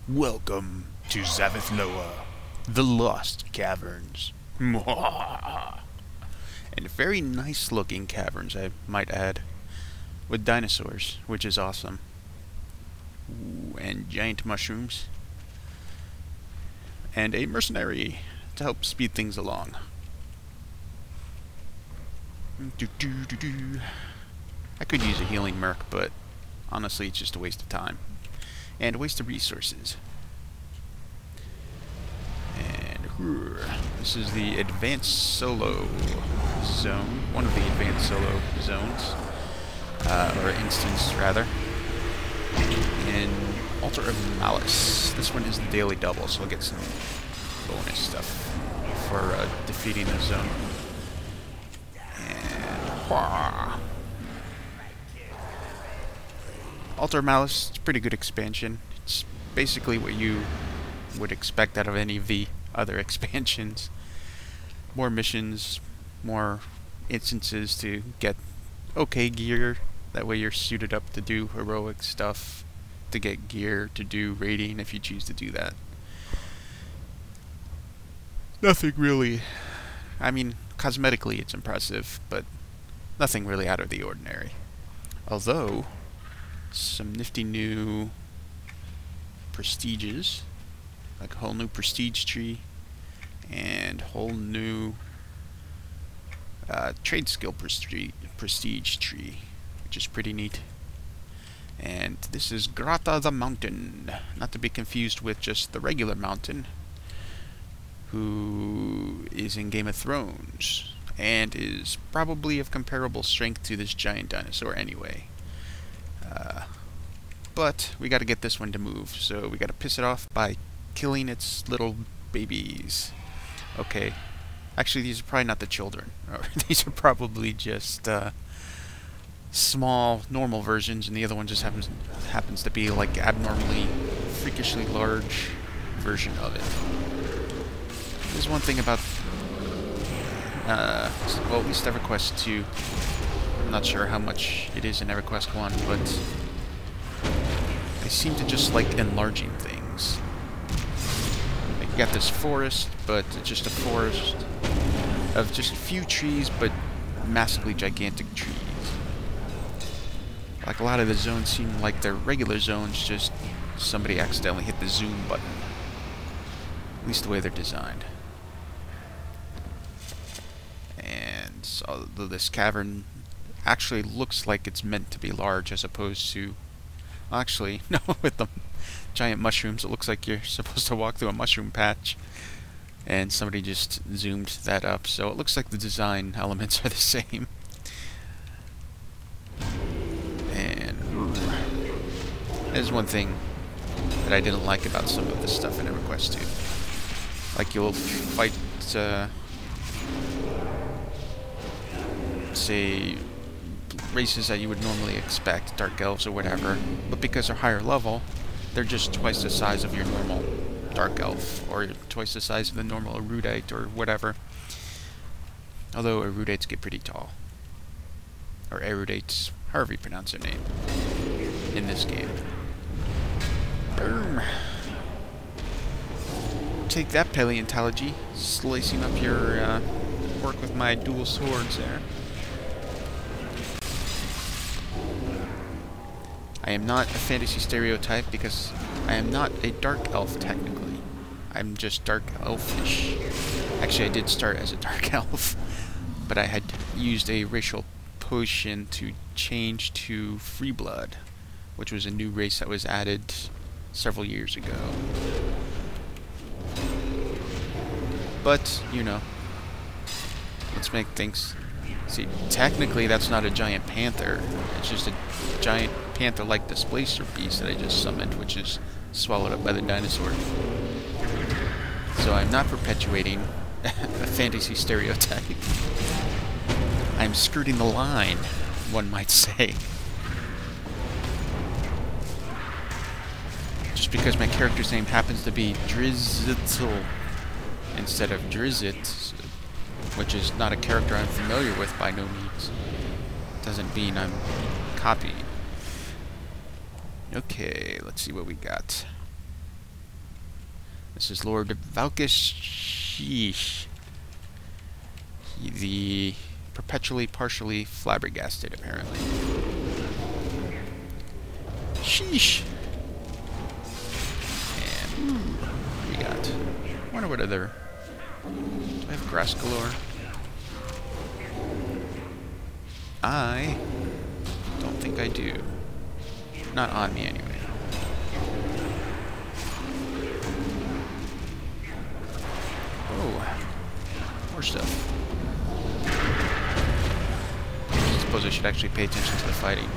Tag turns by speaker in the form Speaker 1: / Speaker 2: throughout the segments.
Speaker 1: Welcome to Zavithloa, the Lost Caverns. And very nice looking caverns, I might add, with dinosaurs, which is awesome. Ooh, and giant mushrooms. And a mercenary to help speed things along. I could use a healing merc, but honestly it's just a waste of time. And a waste of resources. And this is the advanced solo zone, one of the advanced solo zones, or instance rather. In Altar of Malice, this one is the daily double, so I'll get some bonus stuff for defeating the zone. And Altar of Malice is a pretty good expansion. It's basically what you would expect out of any of the other expansions. More missions, more instances to get okay gear. That way you're suited up to do heroic stuff, to get gear, to do raiding if you choose to do that. Nothing really, I mean, cosmetically it's impressive, but nothing really out of the ordinary. Although, some nifty new prestiges, like a whole new prestige tree, and whole new trade skill prestige tree, which is pretty neat. And this is Grata the Mountain, not to be confused with just the regular mountain, who is in Game of Thrones, and is probably of comparable strength to this giant dinosaur anyway. But we gotta get this one to move, so we gotta piss it off by killing its little babies. Okay, actually these are probably not the children. These are probably just small, normal versions, and the other one just happens to be like abnormally, freakishly large version of it. There's one thing about, well, at least Everquest II. I'm not sure how much it is in Everquest 1, but they seem to just like enlarging things. Like you got this forest, but it's just a forest of just a few trees, but massively gigantic trees. Like a lot of the zones seem like they're regular zones, just somebody accidentally hit the zoom button. At least the way they're designed. And so this cavern actually looks like it's meant to be large as opposed to... Actually, no, with the giant mushrooms, it looks like you're supposed to walk through a mushroom patch. And somebody just zoomed that up, so it looks like the design elements are the same. And there's one thing that I didn't like about some of this stuff in Everquest II. Like you'll fight, say, races that you would normally expect, dark elves or whatever, but because they're higher level, they're just twice the size of your normal dark elf, or twice the size of the normal erudite, or whatever. Although erudites get pretty tall. Or erudites, however you pronounce their name, in this game. Boom! Take that, paleontology. Slicing up your work with my dual swords there. I am not a fantasy stereotype because I am not a dark elf technically. I'm just dark elfish. Actually, I did start as a dark elf, but I had used a racial potion to change to free blood, which was a new race that was added several years ago. But, you know, let's make things... See, technically that's not a giant panther. It's just a giant panther-like displacer beast that I just summoned, which is swallowed up by the dinosaur. So I'm not perpetuating a fantasy stereotype. I'm skirting the line, one might say. Just because my character's name happens to be Drizitl instead of Drizit, which is not a character I'm familiar with by no means, doesn't mean I'm copying. Okay, let's see what we got. This is Lord Valkis Sheesh. The perpetually partially flabbergasted, apparently. Sheesh! And what do we got? I wonder what other... Do I have grass galore? I don't think I do. Not on me, anyway. Oh, more stuff. I suppose I should actually pay attention to the fighting.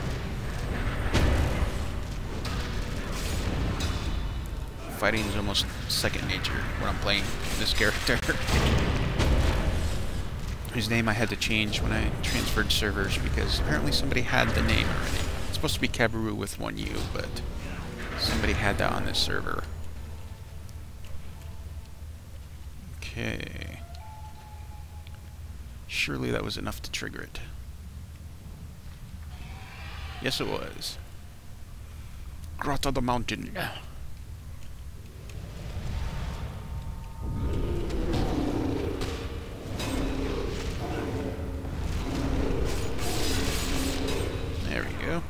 Speaker 1: Fighting is almost second nature when I'm playing this character. Whose name I had to change when I transferred servers because apparently somebody had the name already. It's supposed to be Kabaru with one U, but somebody had that on this server. Okay. Surely that was enough to trigger it. Yes, it was. Grotto the Mountain. There we go.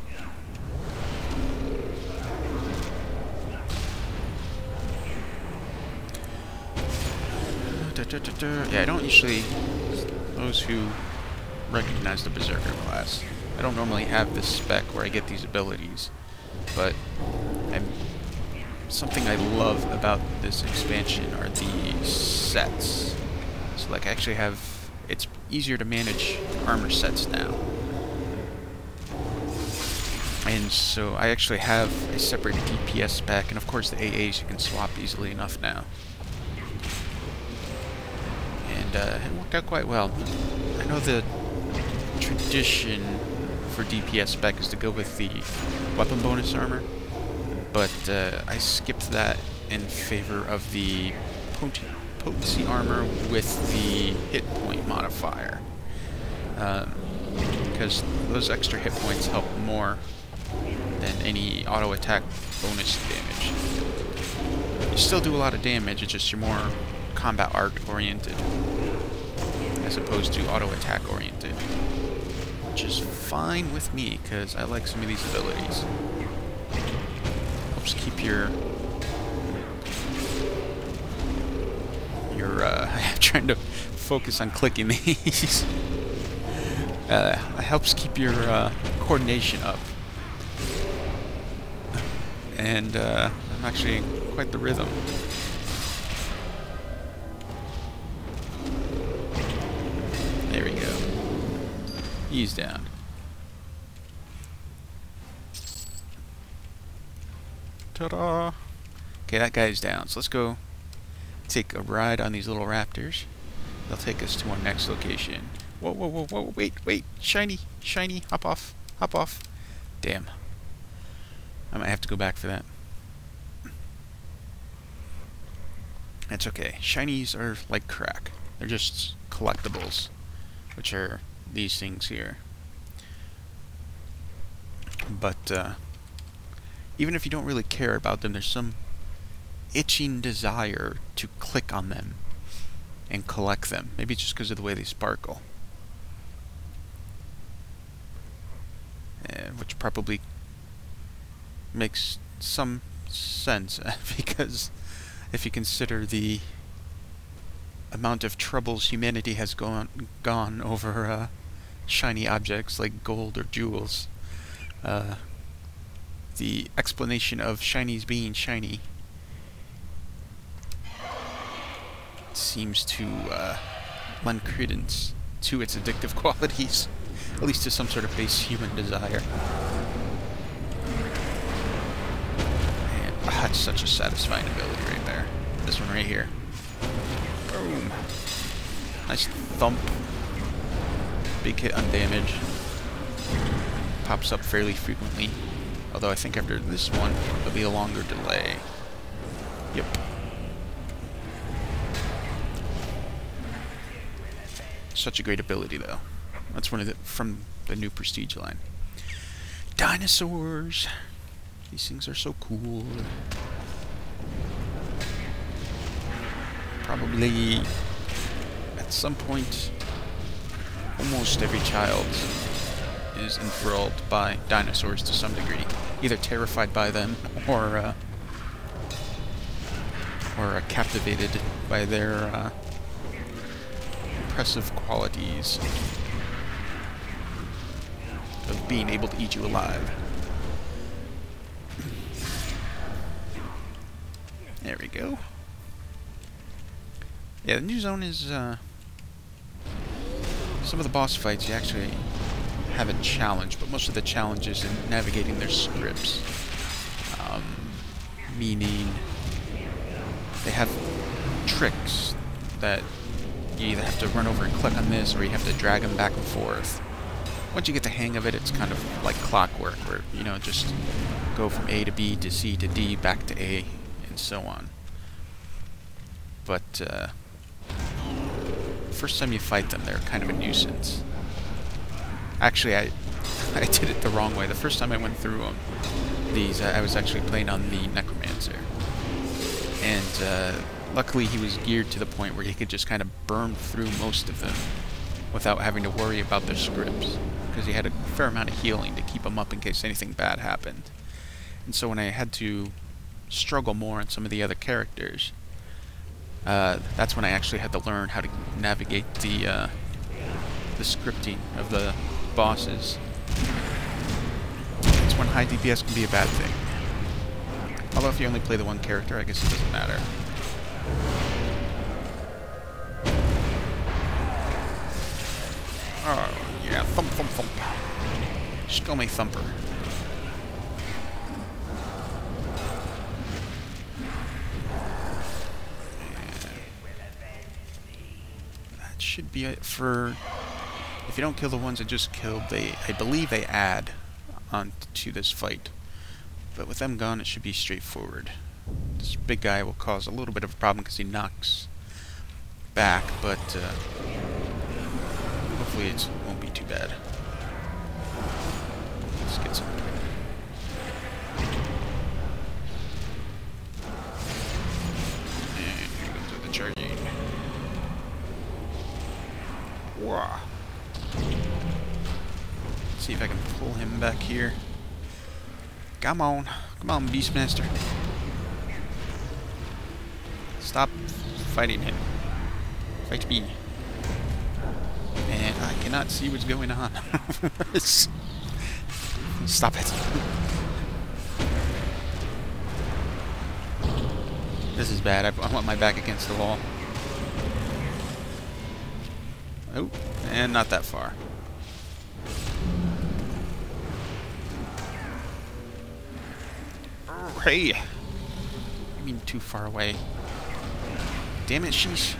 Speaker 1: Yeah, I don't usually... Those who recognize the Berserker class, I don't normally have this spec where I get these abilities, but something I love about this expansion are the sets. So like I actually have... It's easier to manage armor sets now. And so I actually have a separate DPS spec, and of course the AAs you can swap easily enough now. And it worked out quite well. I know the tradition for DPS spec is to go with the weapon bonus armor, but I skipped that in favor of the potency armor with the hit point modifier. Because those extra hit points help more than any auto attack bonus damage. You still do a lot of damage, it's just you're more combat art oriented as opposed to auto attack oriented, which is fine with me because I like some of these abilities. Helps keep your I'm trying to focus on clicking these. It helps keep your coordination up. And I'm actually in quite the rhythm. There we go. Ease down. Ta-da! Okay, that guy's down. So let's go take a ride on these little raptors. They'll take us to our next location. Whoa, whoa, whoa, whoa, wait, shiny, shiny, hop off, hop off. Damn. I might have to go back for that. That's okay. Shinies are like crack. They're just collectibles, which are these things here. But even if you don't really care about them, there's some itching desire to click on them and collect them. Maybe it's just because of the way they sparkle. Which probably makes some sense, because if you consider the amount of troubles humanity has gone over shiny objects like gold or jewels, the explanation of shinies being shiny seems to lend credence to its addictive qualities, at least to some sort of base human desire. And that's such a satisfying ability right there. This one right here. Boom. Nice thump. Big hit on damage. Pops up fairly frequently. Although I think after this one, there'll be a longer delay. Yep. Such a great ability, though. That's one of the from the new Prestige line. Dinosaurs. These things are so cool. probably at some point almost every child is enthralled by dinosaurs to some degree, either terrified by them or captivated by their impressive qualities of being able to eat you alive. There we go. Yeah, the new zone is, some of the boss fights you actually have a challenge, but most of the challenge is in navigating their scripts. Meaning they have tricks that you either have to run over and click on this, or you have to drag them back and forth. Once you get the hang of it, it's kind of like clockwork, where, you know, just go from A to B to C to D, back to A, and so on. But, first time you fight them, they're kind of a nuisance. Actually, I did it the wrong way. The first time I went through them, I was actually playing on the Necromancer. And, luckily he was geared to the point where he could just kind of burn through most of them without having to worry about their scripts, because he had a fair amount of healing to keep them up in case anything bad happened. And so when I had to struggle more on some of the other characters, that's when I actually had to learn how to navigate the scripting of the bosses. That's when high DPS can be a bad thing. Although if you only play the one character, I guess it doesn't matter. Oh, yeah, thump, thump, thump. Skull me thumper. That should be it for... If you don't kill the ones I just killed, I believe they add on to this fight. But with them gone, it should be straightforward. This big guy will cause a little bit of a problem because he knocks back, but hopefully it won't be too bad. Let's get some. And go through the charging. Wah. See if I can pull him back here. Come on, Beastmaster. Stop fighting him. Fight me. And I cannot see what's going on. Stop it. This is bad. I want my back against the wall. Oh, and not that far. Hey! I mean, too far away. Damn it, she's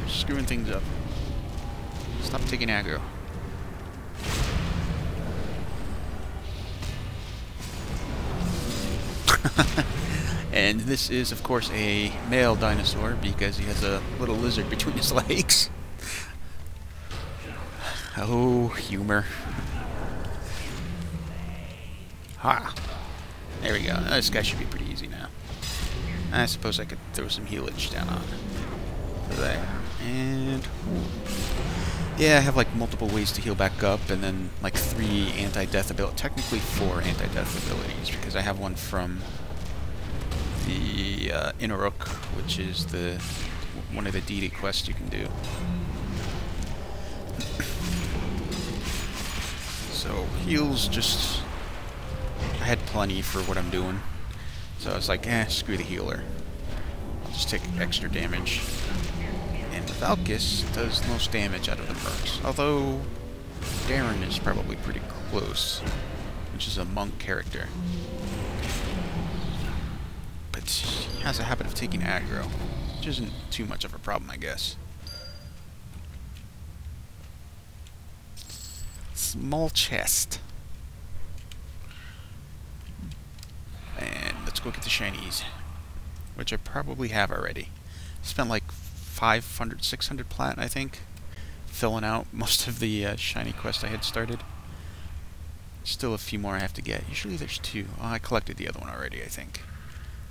Speaker 1: screwing things up. Stop taking aggro. And this is, of course, a male dinosaur because he has a little lizard between his legs. Oh, humor. Ha! There we go. This guy should be pretty easy now. I suppose I could throw some healage down on there. And... yeah, I have like multiple ways to heal back up, and then like 3 anti-death abilities. Technically 4 anti-death abilities, because I have one from the Inuruk, which is one of the deity quests you can do. So heals just... I had plenty for what I'm doing. So I was like, screw the healer. I'll just take extra damage. And Valkis does the most damage out of the mercs. Although Darren is probably pretty close, which is a monk character. But he has a habit of taking aggro, which isn't too much of a problem, I guess. Small chest. And let's go get the shinies, which I probably have already. Spent like 500, 600 plat, I think, filling out most of the shiny quest I had started. Still a few more I have to get. Usually there's 2. Oh, I collected the other one already, I think.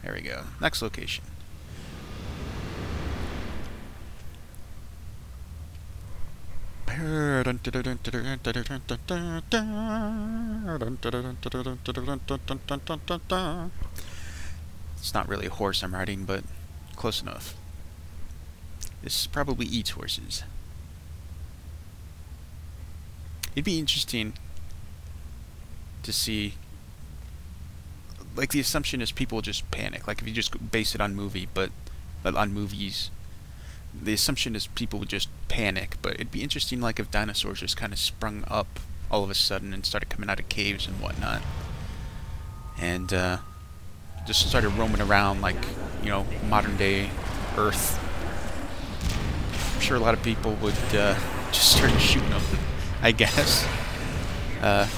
Speaker 1: There we go. Next location. It's not really a horse I'm riding, but close enough. This probably eats horses. It'd be interesting to see, like, the assumption is people just panic. Like, if you just base it on movies, the assumption is people would just panic. But it'd be interesting, like, if dinosaurs just kind of sprung up all of a sudden and started coming out of caves and whatnot, and just started roaming around like, you know, modern day Earth. I'm sure a lot of people would just start shooting them. I guess. I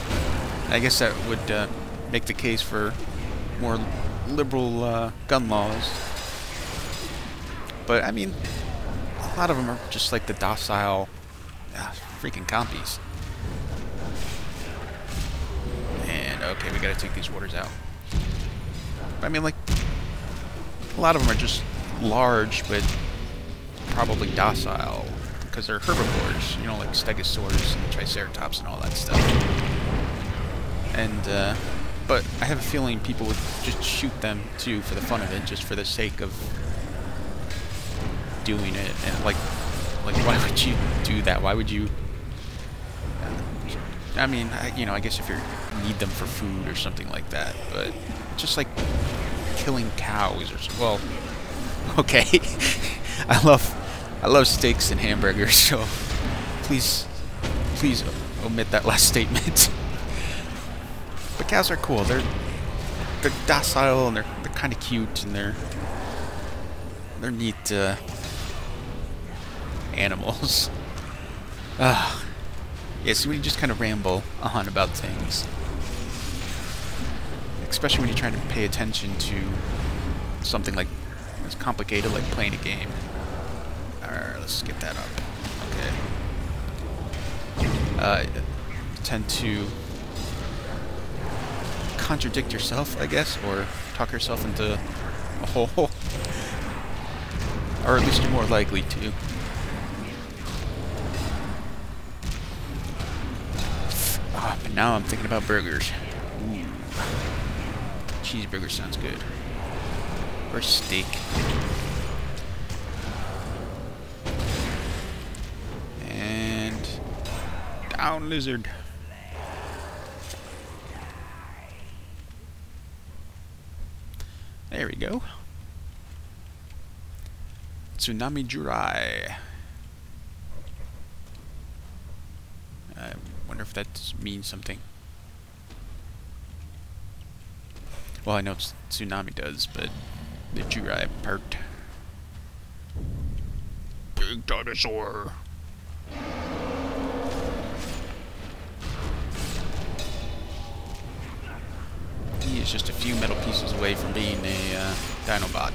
Speaker 1: guess that would make the case for more liberal gun laws. But I mean, a lot of them are just like the docile freaking compies. And okay, we gotta take these waters out. I mean, like, a lot of them are just large, but probably docile, because they're herbivores, you know, like stegosaurs and triceratops and all that stuff. And, but I have a feeling people would just shoot them, too, for the fun of it, just for the sake of doing it. And, like why would you do that? Why would you... I mean, you know, I guess if you need them for food or something like that, but just like killing cows or something. Well, okay. I love steaks and hamburgers, so please omit that last statement. But cows are cool. They're docile and they're kind of cute and they're neat animals. Yeah, so when you just kind of ramble on about things, especially when you're trying to pay attention to something like as complicated like playing a game. Alright, let's get that up. Okay. You tend to contradict yourself, I guess, or talk yourself into a hole. Or at least you're more likely to. But now I'm thinking about burgers. Ooh. Cheeseburger sounds good. Or steak. And down lizard. There we go. Tsunami Jurai. I wonder if that means something. Well, I know tsunami does, but the Jurai part. Big dinosaur. He is just a few metal pieces away from being a Dinobot.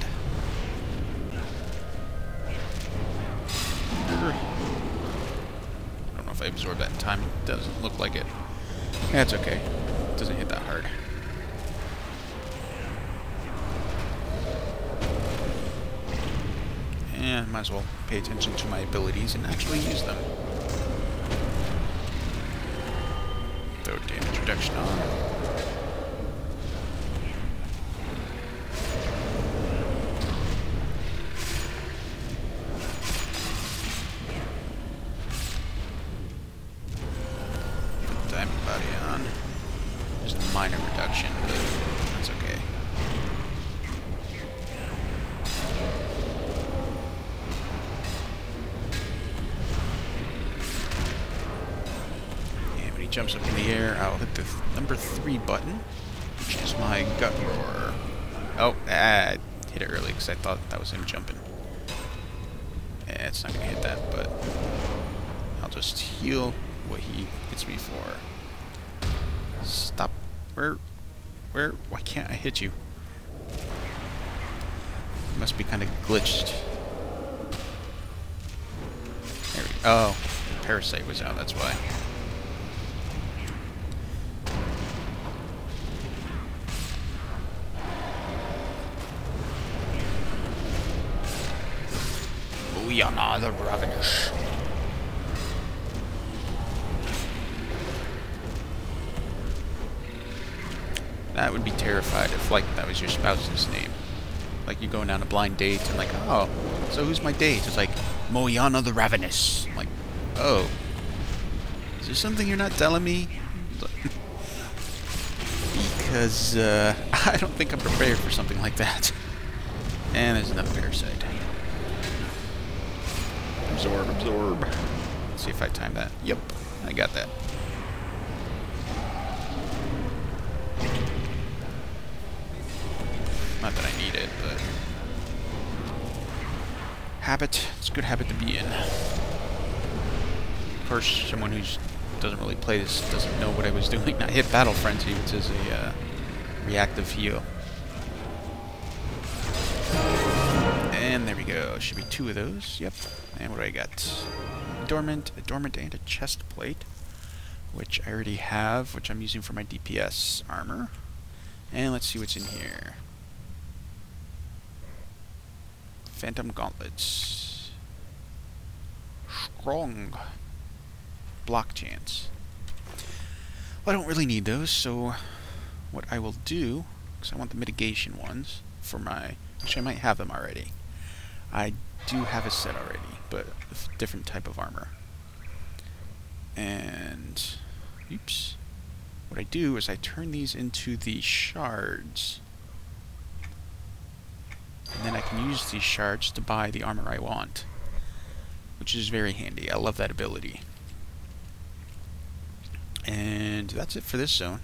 Speaker 1: I don't know if I absorbed that in time. It doesn't look like it. That's okay. It doesn't hit that hard. And might as well pay attention to my abilities and actually use them. Throw damage reduction on. Minor reduction, but that's okay. And when he jumps up in the air, I'll hit the number 3 button, which is my gut roar. Oh, I hit it early because I thought that was him jumping. Yeah, it's not going to hit that, but I'll just heal what he hits me for. Stop. Where? Why can't I hit you? It must be kind of glitched. There we go. Oh, the parasite was out, that's why. Booyah, the ravenous. That would be terrified if, like, that was your spouse's name. Like, you going on a blind date and like, oh, so who's my date? It's like, Moyana the Ravenous. I'm like, oh. Is there something you're not telling me? Because, I don't think I'm prepared for something like that. And there's another parasite. Absorb, absorb. Let's see if I time that. Yep, I got that. Not that I need it, but... habit. It's a good habit to be in. Of course, someone who doesn't really play this doesn't know what I was doing. I hit Battle Frenzy, which is a reactive heal. And there we go. Should be 2 of those. Yep. And what do I got? A dormant, and a chest plate, which I already have, which I'm using for my DPS armor. And let's see what's in here. Phantom gauntlets. Strong. Block chance. Well, I don't really need those, so what I will do, because I want the mitigation ones for my... actually, I might have them already. I do have a set already, but a different type of armor. And... oops. What I do is I turn these into the shards. And then I can use these shards to buy the armor I want. Which is very handy. I love that ability. And that's it for this zone.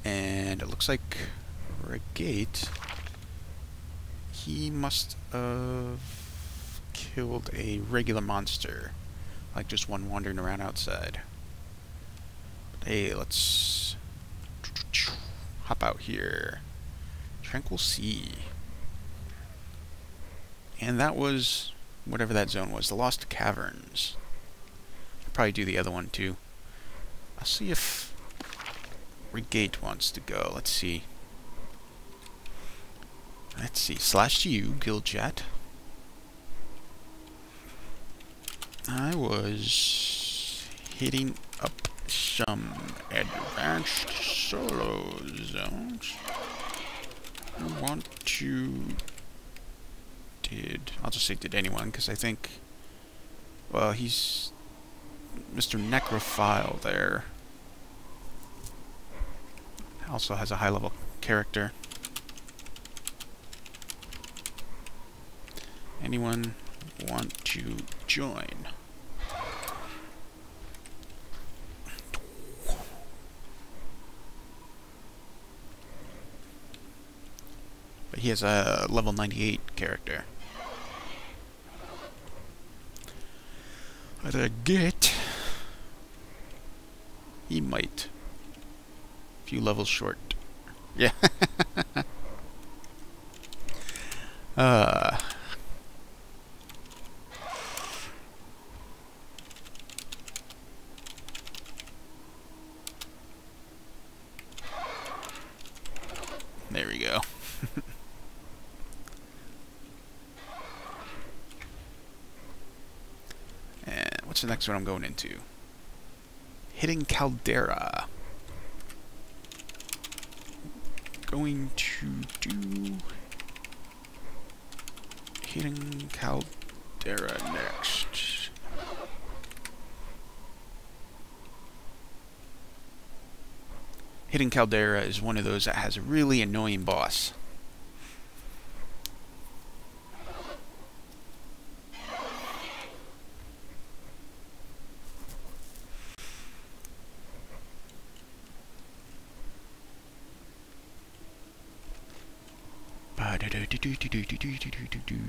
Speaker 1: And it looks like we're a gate. He must have killed a regular monster. Like just one wandering around outside. But hey, let's hop out here. Tranquil Sea. And that was whatever that zone was. The Lost Caverns. I'll probably do the other one too. I'll see if Regate wants to go. Let's see. Let's see. /U, guild chat. I was hitting up some advanced solo zones. I want to... I'll just say did anyone, because I think... well, he's... Mr. Necrophile there. Also has a high-level character. Anyone want to join? But he has a level 98 character. At a gate, he might. A few levels short. Yeah. There we go. And what's the next one I'm going into? Hidden Caldera. Going to do Hidden Caldera next. Hidden Caldera is one of those that has a really annoying boss.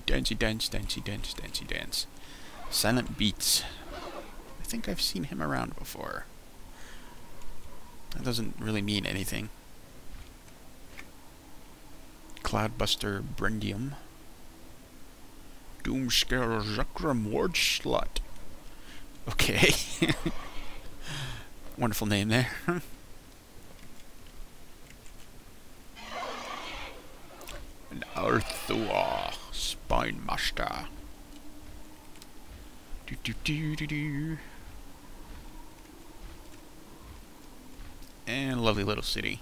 Speaker 1: Dancey dance, dancey dance, dancey dance. Silent Beats. I think I've seen him around before. That doesn't really mean anything. Cloudbuster Brendium. Doomscare Zakram Ward Slut. Okay. Wonderful name there. And Arthur Spine Master. And a lovely little city.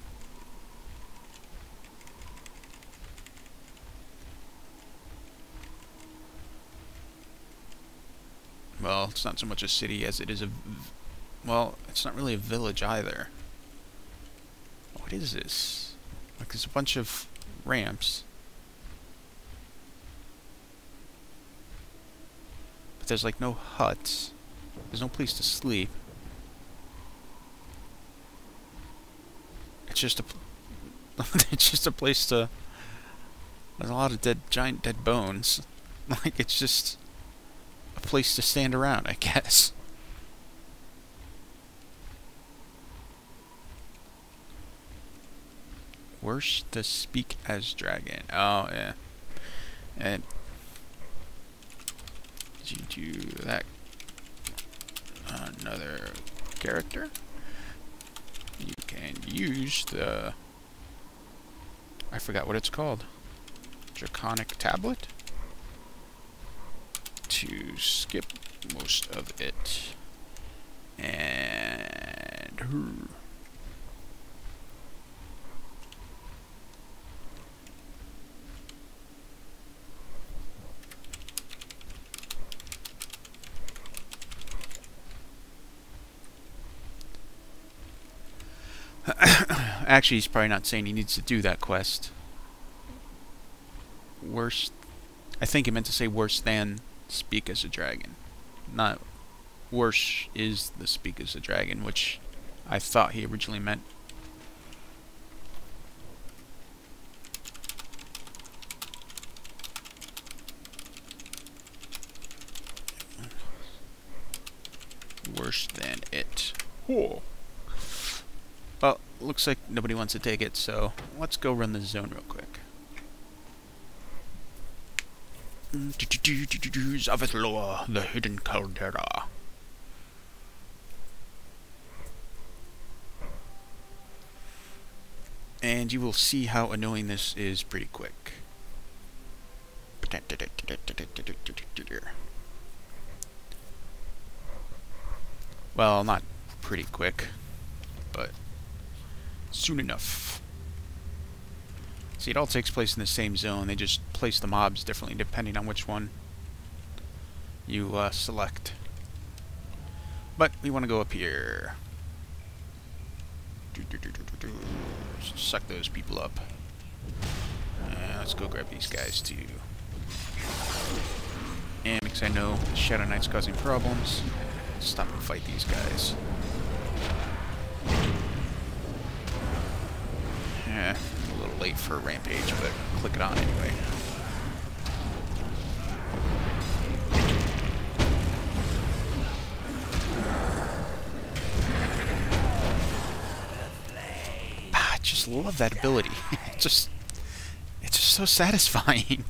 Speaker 1: Well, it's not so much a city as it is a... Well, it's not really a village either. What is this? Like, there's a bunch of ramps. But there's, like, no huts. There's no place to sleep. It's just a... it's just a place to... There's a lot of giant dead bones. Like, it's just... a place to stand around, I guess. Worse to speak as dragon. Oh, yeah. And did you do that? Another character? You can use the... I forgot what it's called. Draconic tablet? To skip most of it. And... Actually, he's probably not saying he needs to do that quest. Worse... I think he meant to say worse than speak as a dragon. Not worse is the speak as a dragon, which I thought he originally meant. Worse than it. Whoa. Well, looks like nobody wants to take it, so let's go run the zone real quick. Zavithloa, the hidden caldera. And you will see how annoying this is pretty quick. Well, not pretty quick, but soon enough. See, it all takes place in the same zone. They just place the mobs differently depending on which one you select. But we want to go up here. Suck those people up. Let's go grab these guys too. And because I know Shadow Knight's causing problems, stop and fight these guys. Yeah, a little late for a rampage, but click it on anyway. I just love that ability. It's just so satisfying.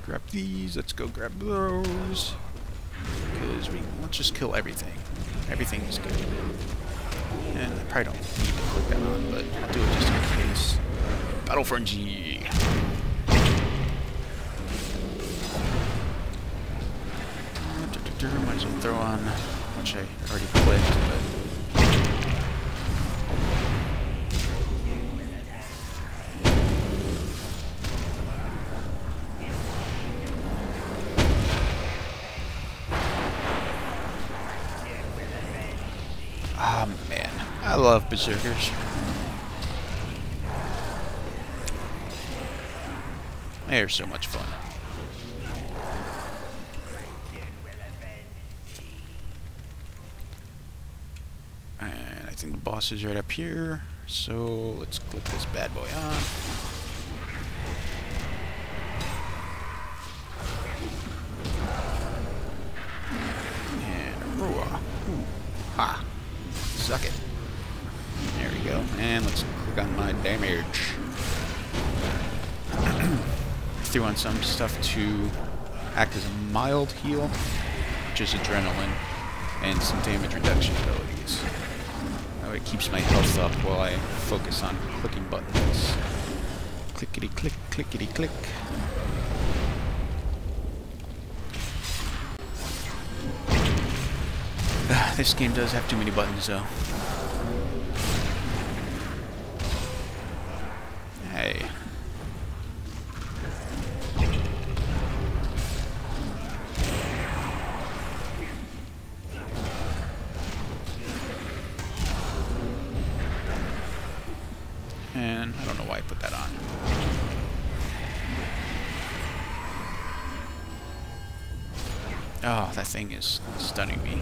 Speaker 1: Grab these. Let's go grab those. Because let's just kill everything. Everything is good. And I probably don't need to click that on, but I'll do it just in case. Battle Frenzy. Might as well throw on, which I already clicked, but. Oh man, I love berserkers. They're so much fun. And I think the boss is right up here, so let's click this bad boy on. And roar. Ha! Suck it. There we go. And let's click on my damage. Threw on some stuff to act as a mild heal, which is adrenaline, and some damage reduction abilities. That way it keeps my health up while I focus on clicking buttons. Clickety click, clickety click. This game does have too many buttons, though. Hey. And I don't know why I put that on. Oh, that thing is stunning me.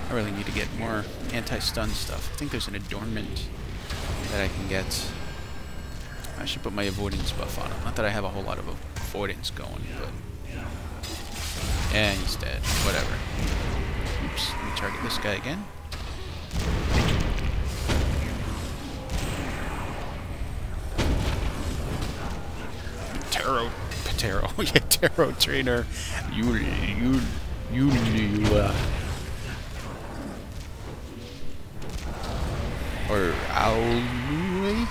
Speaker 1: I really need to get more anti-stun stuff. I think there's an adornment that I can get. I should put my avoidance buff on him. Not that I have a whole lot of avoidance going, but... And he's dead. Whatever. Oops. Let me target this guy again. Patero. Yeah, Tarot Trainer. You or Aului?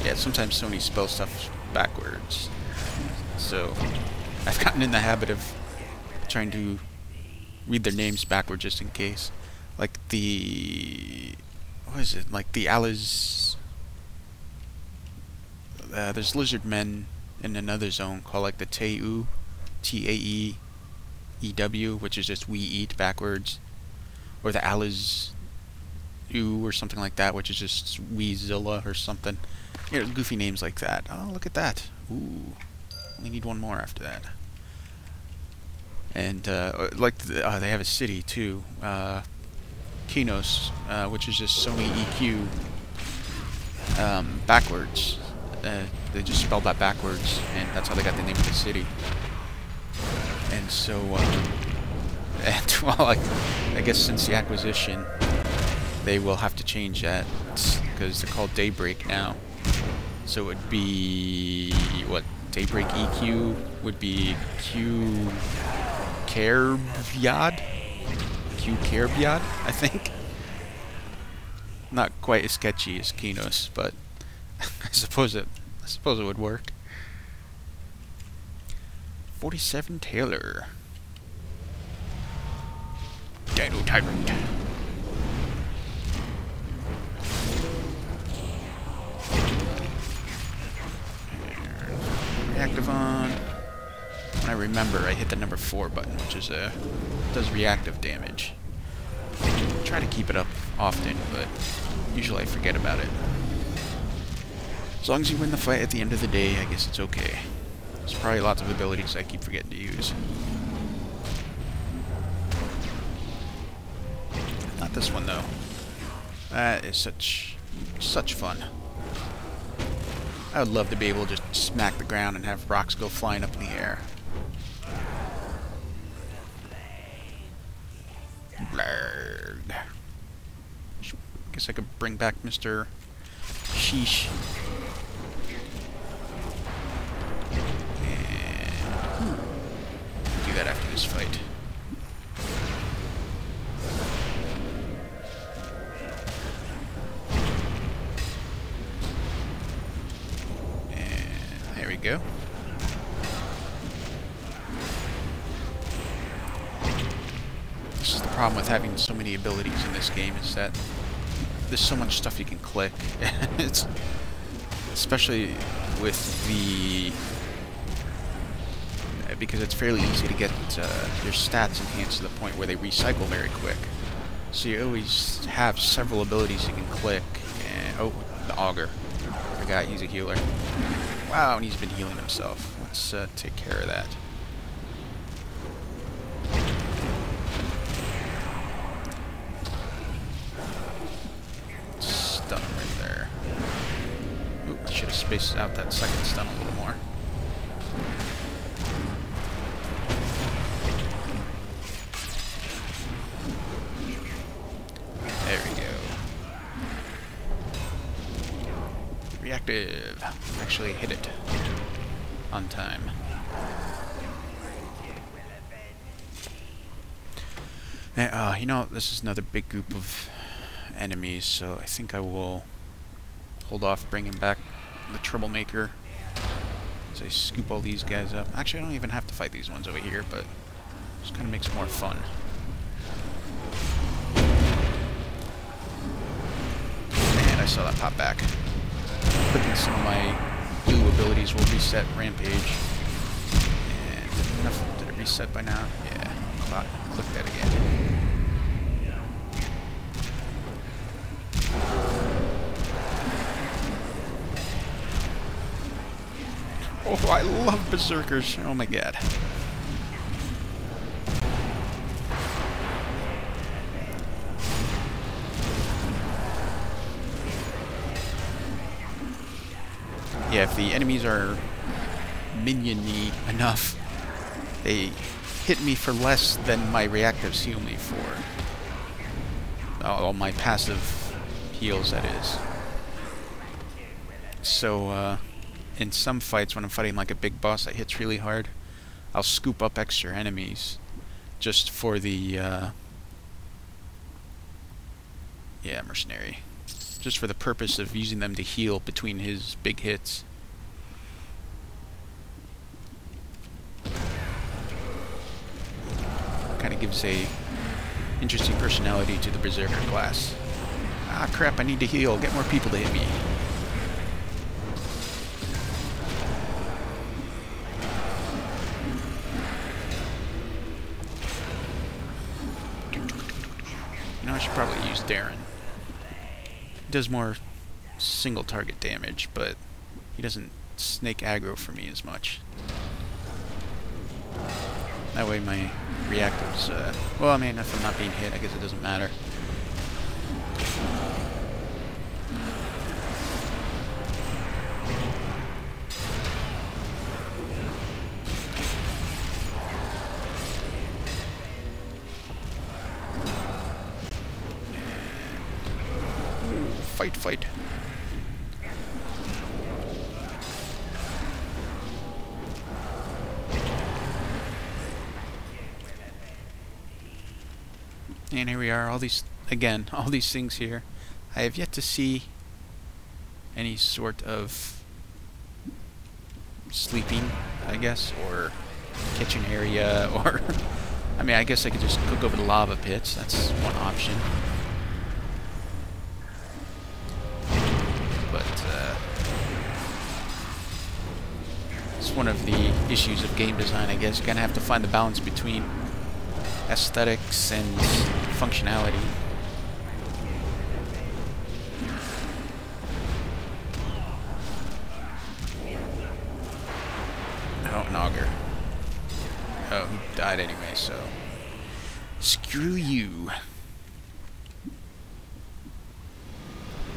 Speaker 1: Yeah, sometimes Sony spells stuff backwards. So, I've gotten in the habit of trying to read their names backwards just in case. Like the... What is it? Like the Alice... there's lizard men in another zone called like the Taew, T-A-E-E-W, which is just we eat backwards. Or the Alice... or something like that, which is just Weezilla or something. You know, goofy names like that. Oh, look at that. Ooh. We need one more after that. And, like, they have a city, too. Kinos, which is just Sony EQ backwards. They just spelled that backwards, and that's how they got the name of the city. And so, and, well, I guess since the acquisition, they will have to change that, because they're called Daybreak now. So it would be, what, Daybreak EQ would be Q Kerbyad? Q Kerbyad, I think. Not quite as sketchy as Kinos, but I suppose it would work. 47 Taylor. Dino Tyrant. Reactive on. When I remember, I hit the number 4 button, which is does reactive damage. I try to keep it up often, but usually I forget about it. As long as you win the fight at the end of the day, I guess it's okay. There's probably lots of abilities I keep forgetting to use. Not this one though. That is such fun. I would love to be able to just smack the ground and have rocks go flying up in the air. Blurred. Guess I could bring back Mr. Sheesh. And do that after this fight. Go. This is the problem with having so many abilities in this game, is that there's so much stuff you can click. It's especially with the because it's fairly easy to get your stats enhanced to the point where they recycle very quick. So you always have several abilities you can click. And oh, the auger. I forgot he's a healer. Wow, and he's been healing himself. Let's take care of that. Stun him right there. Ooh, I should have spaced out that second stun a little more. There we go. Reactive. Actually hit it on time. And, you know, this is another big group of enemies, so I think I will hold off bringing back the Troublemaker as I scoop all these guys up. Actually, I don't even have to fight these ones over here, but it just kind of makes it more fun. I saw that pop back. Clicking some of my blue abilities will reset Rampage. And enough. Did it reset by now? Yeah. Click that again. Oh, I love Berserkers. Oh my god. Yeah, if the enemies are minion-y enough, they hit me for less than my reactives heal me for. All my passive heals, that is. So, in some fights, when I'm fighting like a big boss that hits really hard, I'll scoop up extra enemies just for the, yeah, mercenary. Just for the purpose of using them to heal between his big hits. Kind of gives a interesting personality to the Berserker class. Ah, crap, I need to heal. Get more people to hit me. You know, I should probably use Darren. He does more single target damage, but he doesn't snake aggro for me as much. That way my reactives, well, I mean, if I'm not being hit, I guess it doesn't matter. Fight. And here we are, all these things here. I have yet to see any sort of sleeping, I guess, or kitchen area, or I mean, I guess I could just cook over the lava pits. That's one option. It's one of the issues of game design, I guess. You're gonna have to find the balance between aesthetics and functionality. Oh, Nogger. Oh, he died anyway, so screw you.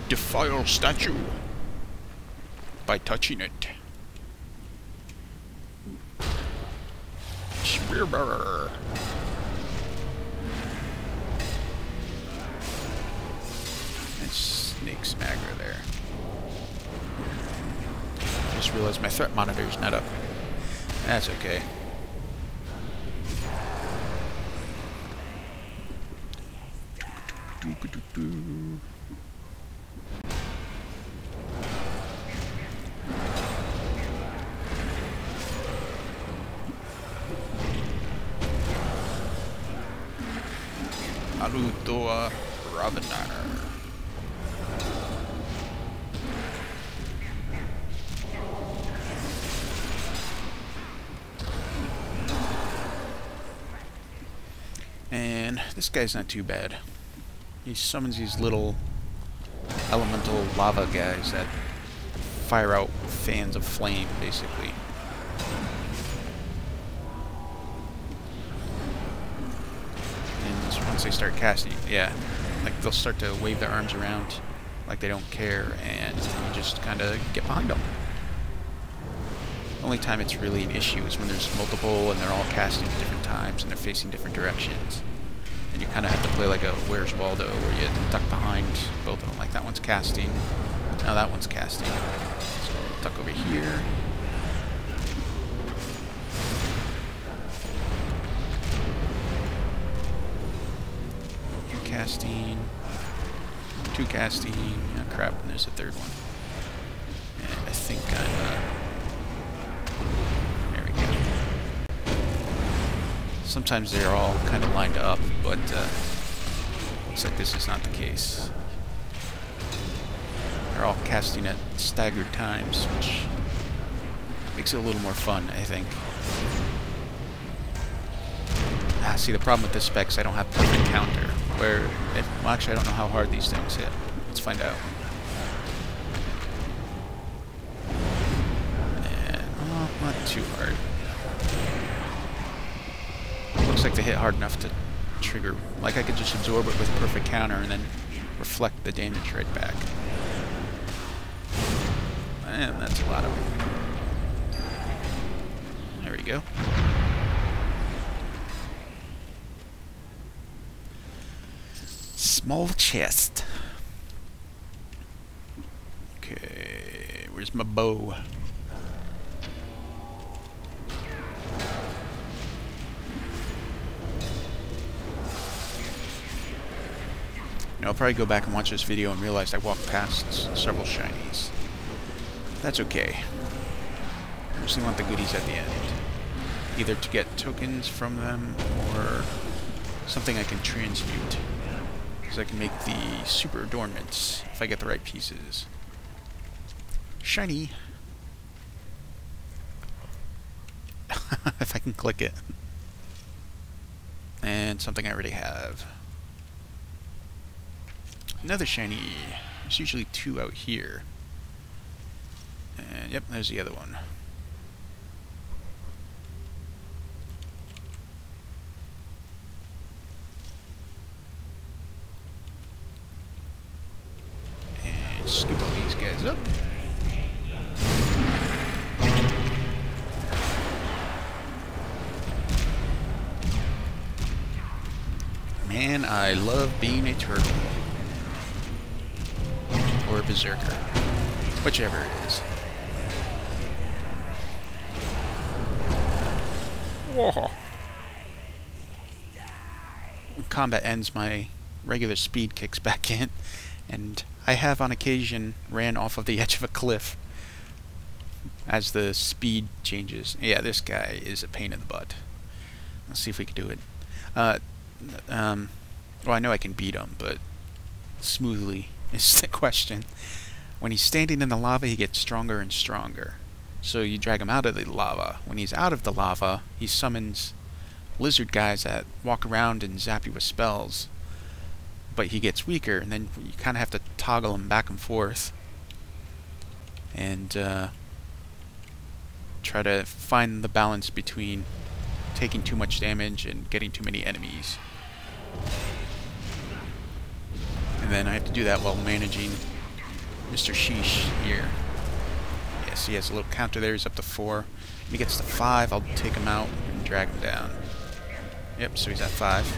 Speaker 1: Defile statue by touching it. Spearbearer. And snake smagger there. Just realized my threat monitor is not up. That's okay. Arutoa Ravenar. And this guy's not too bad. He summons these little elemental lava guys that fire out fans of flame, basically. And once they start casting, yeah, like they'll start to wave their arms around like they don't care, and you just kind of get behind them. The only time it's really an issue is when there's multiple and they're all casting at different times and they're facing different directions. And you kind of have to play like a Where's Waldo, where you duck behind both of them. Like that one's casting, now that one's casting. So duck over here. You're casting, two casting. Oh crap! And there's a third one. And I think I'm. There we go. Sometimes they're all kind of lined up, but looks like this is not the case. they're all casting at staggered times, which makes it a little more fun, I think. See, the problem with this spec is I don't have perfect counter. Well, actually, I don't know how hard these things hit. Let's find out. And, oh, not too hard. Looks like they hit hard enough to trigger. Like I could just absorb it with perfect counter and then reflect the damage right back. And that's a lot of it. There we go. Small chest. Okay, where's my bow? I'll probably go back and watch this video and realize I walked past several shinies. That's okay. I usually want the goodies at the end. Either to get tokens from them or something I can transmute. Because I can make the super adornments if I get the right pieces. Shiny! If I can click it. And something I already have. Another shiny. There's usually two out here. And yep, there's the other one. And scoop all these guys up. Man, I love being a turtle. Or a berserker. Whichever it is. Whoa. When combat ends, my regular speed kicks back in, and I have on occasion ran off of the edge of a cliff as the speed changes. Yeah, this guy is a pain in the butt. Let's see if we can do it. Well, I know I can beat him, but smoothly is the question. When he's standing in the lava, he gets stronger and stronger. So you drag him out of the lava. When he's out of the lava, he summons lizard guys that walk around and zap you with spells. But he gets weaker, and then you kind of have to toggle him back and forth. And try to find the balance between taking too much damage and getting too many enemies. And then I have to do that while managing Mr. Sheesh here. Yes, he has a little counter there. He's up to 4. When he gets to 5, I'll take him out and drag him down. Yep, so he's at 5.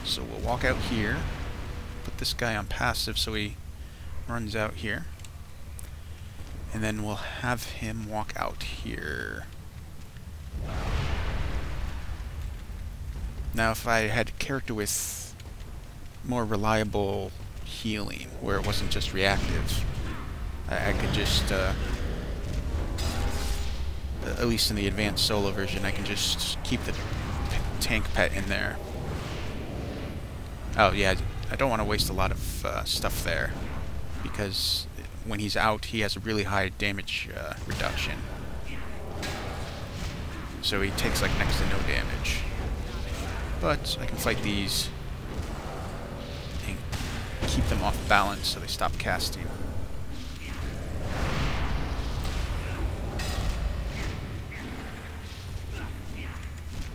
Speaker 1: So we'll walk out here. Put this guy on passive so he runs out here. And then we'll have him walk out here. Now if I had a character with more reliable healing, where it wasn't just reactive, I could just, at least in the advanced solo version, I can just keep the tank pet in there. Oh yeah, I don't want to waste a lot of stuff there, because when he's out, he has a really high damage reduction. So he takes like next to no damage. But I can fight these and keep them off balance so they stop casting.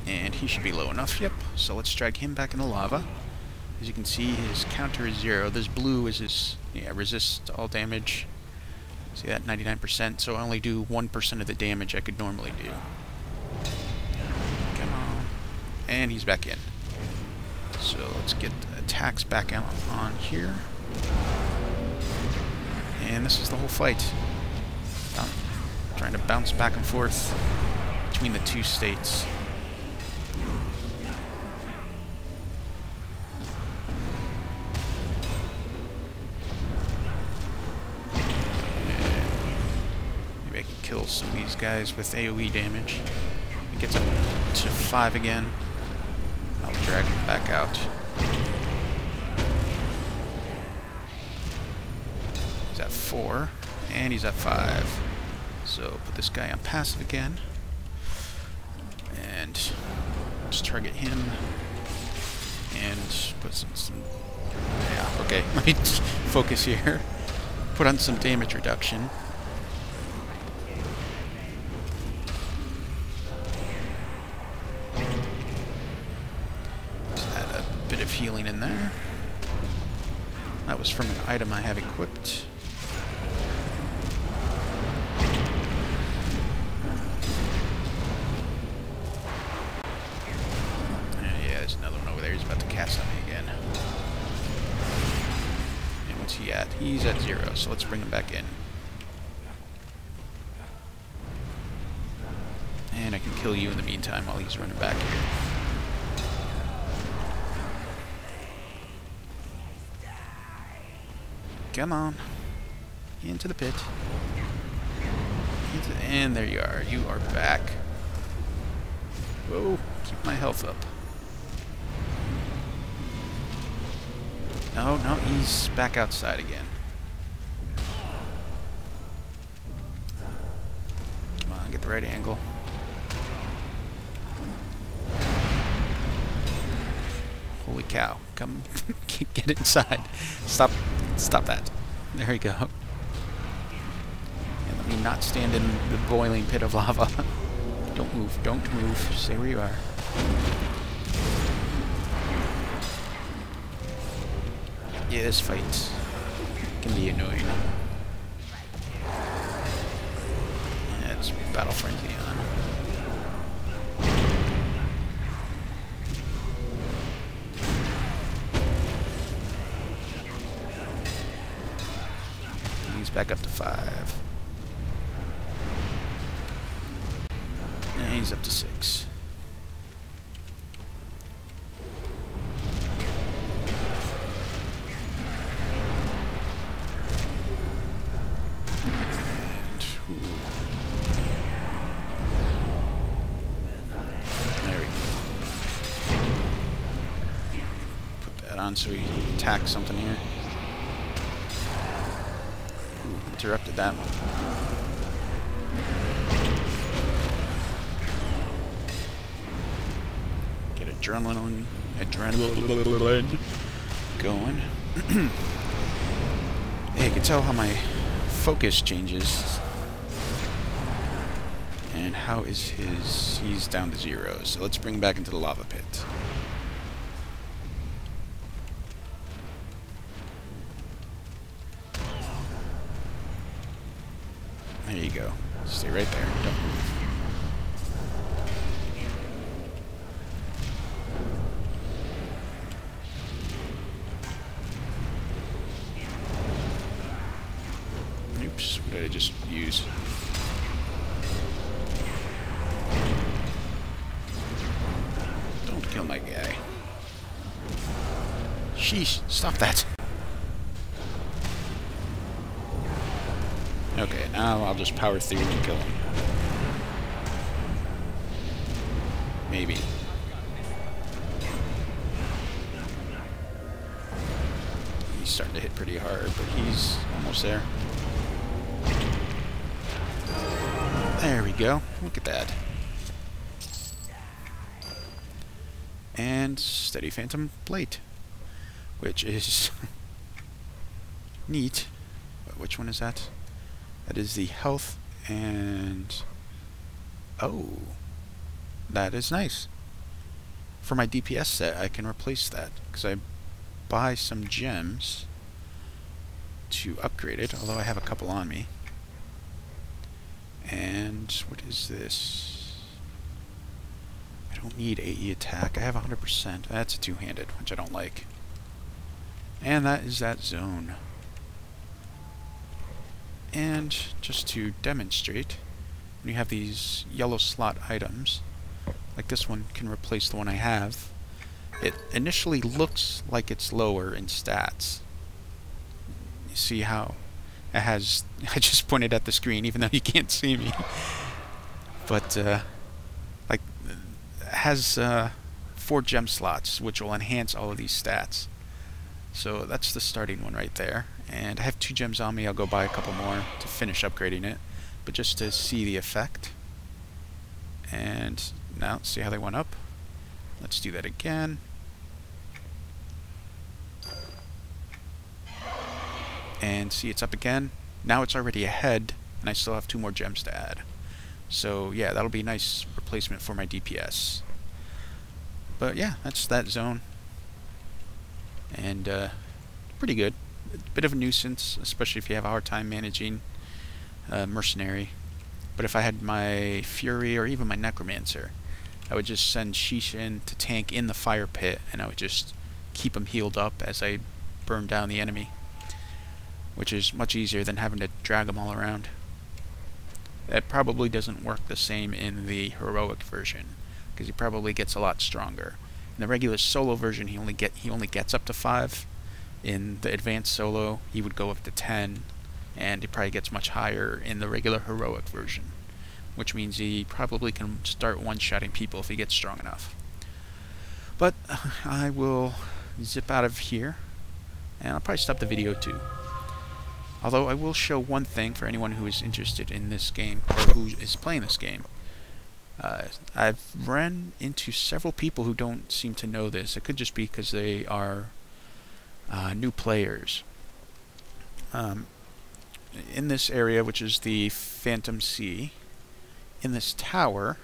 Speaker 1: And he should be low enough, yep. So let's drag him back in the lava. As you can see, his counter is 0. This blue is his, resist all damage. See that, 99%, so I only do 1% of the damage I could normally do. Come on. And he's back in. So let's get attacks back out on here. And this is the whole fight. Trying to bounce back and forth between the two states. Kill some of these guys with AoE damage. It gets up to 5 again. I'll drag him back out. He's at 4, and he's at 5. So put this guy on passive again, and just target him, and put some yeah, okay, let me focus here. Put on some damage reduction. Just add a bit of healing in there. That was from an item I have equipped. Yeah, there's another one over there. He's about to cast on me again. And what's he at? He's at 0, so let's bring him back in. And I can kill you in the meantime while he's running back here. Come on. Into the pit. And there you are. You are back. Whoa. Keep my health up. No, no, he's back outside again. Come on, get the right angle. Holy cow. Come, get inside. Stop that. There you go. And let me not stand in the boiling pit of lava. Don't move, don't move. Stay where you are. Yeah, this fight can be annoying. Yeah, it's Battle Frenzy on. He's back up to 5. And he's up to 6. So we attack something here. Ooh, interrupted that one. Get adrenaline going. Hey, you can tell how my focus changes. And how is his... He's down to 0. So let's bring him back into the lava pit. There you go. Stay right there. Don't move. Oops. What did I just use? Don't kill my guy. Sheesh. Stop that. Okay, now I'll just power through and kill him. Maybe. He's starting to hit pretty hard, but he's almost there. There we go. Look at that. And Steady Phantom Plate, which is neat. Which one is that? That is the health and... Oh, that is nice. For my DPS set, I can replace that, because I buy some gems to upgrade it, although I have a couple on me. And what is this? I don't need AE attack. I have 100%. That's a two-handed, which I don't like. And that is that zone. And just to demonstrate, when you have these yellow slot items, like this one can replace the one I have, it initially looks like it's lower in stats. You see how it has... I just pointed at the screen even though you can't see me. But, like, it has 4 gem slots, which will enhance all of these stats. So that's the starting one right there. And I have 2 gems on me. I'll go buy a couple more to finish upgrading it. But just to see the effect. And now, see how they went up? Let's do that again. And see, it's up again. Now it's already ahead, and I still have 2 more gems to add. So yeah, that'll be a nice replacement for my DPS. But yeah, that's that zone. And pretty good. A bit of a nuisance, especially if you have a hard time managing mercenary. But if I had my Fury or even my Necromancer, I would just send Shishin to tank in the fire pit, and I would just keep him healed up as I burn down the enemy, which is much easier than having to drag them all around. That probably doesn't work the same in the heroic version, because he probably gets a lot stronger. In the regular solo version, he only gets up to 5. In the advanced solo, he would go up to 10, and he probably gets much higher in the regular heroic version, which means he probably can start one-shotting people if he gets strong enough. But I will zip out of here, and I'll probably stop the video too. Although I will show one thing for anyone who is interested in this game, or who is playing this game. I've run into several people who don't seem to know this. It could just be because they are new players. In this area, which is the Phantom Sea, in this tower,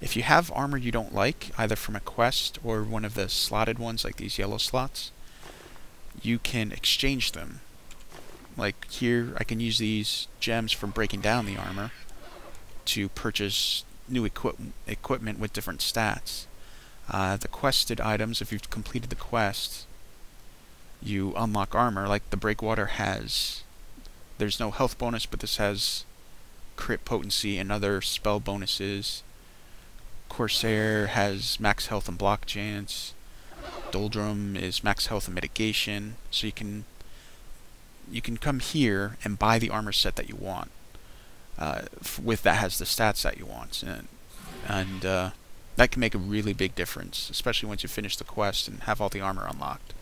Speaker 1: if you have armor you don't like, either from a quest or one of the slotted ones, like these yellow slots, you can exchange them. Like here, I can use these gems from breaking down the armor to purchase new equipment with different stats. The quested items, if you've completed the quest, you unlock armor, like the Breakwater has. There's no health bonus, but this has crit potency and other spell bonuses. Corsair has max health and block chance. Doldrum is max health and mitigation. So you can come here and buy the armor set that you want. With that has the stats that you want, and that can make a really big difference, especially once you finish the quest and have all the armor unlocked.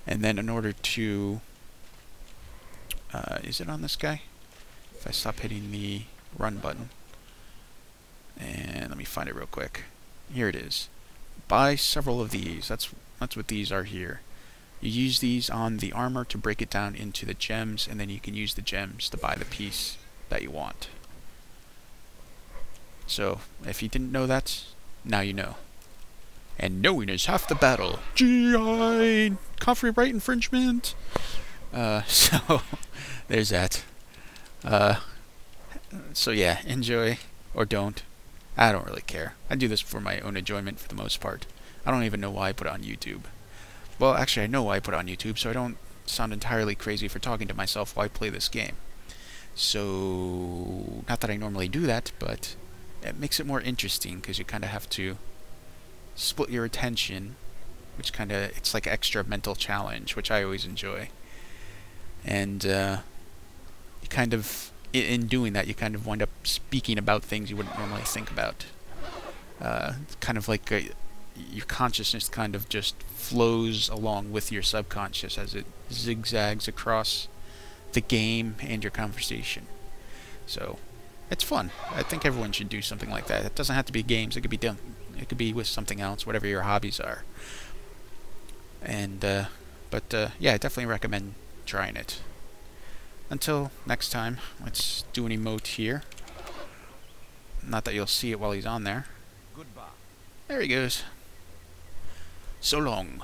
Speaker 1: And then in order to is it on this guy? If I stop hitting the run button, and let me find it real quick. Here it is. Buy several of these. That's what these are here. You use these on the armor to break it down into the gems, and then you can use the gems to buy the piece that you want. So, if you didn't know that, now you know. And knowing is half the battle. GI! Copyright infringement! So, there's that. So yeah, enjoy, or don't. I don't really care. I do this for my own enjoyment for the most part. I don't even know why I put it on YouTube. Well, actually, I know why I put it on YouTube, so I don't sound entirely crazy for talking to myself while I play this game. So, not that I normally do that, but it makes it more interesting, because you kind of have to split your attention, which kind of, it's like extra mental challenge, which I always enjoy. And, you kind of, in doing that, you kind of wind up speaking about things you wouldn't normally think about. Kind of like your consciousness kind of just flows along with your subconscious as it zigzags across the game and your conversation. So it's fun. I think everyone should do something like that. It doesn't have to be games. It could be done. It could be with something else, whatever your hobbies are. And yeah, I definitely recommend trying it. Until next time, let's do an emote here. Not that you'll see it while he's on there.
Speaker 2: Goodbye.
Speaker 1: There he goes. So long.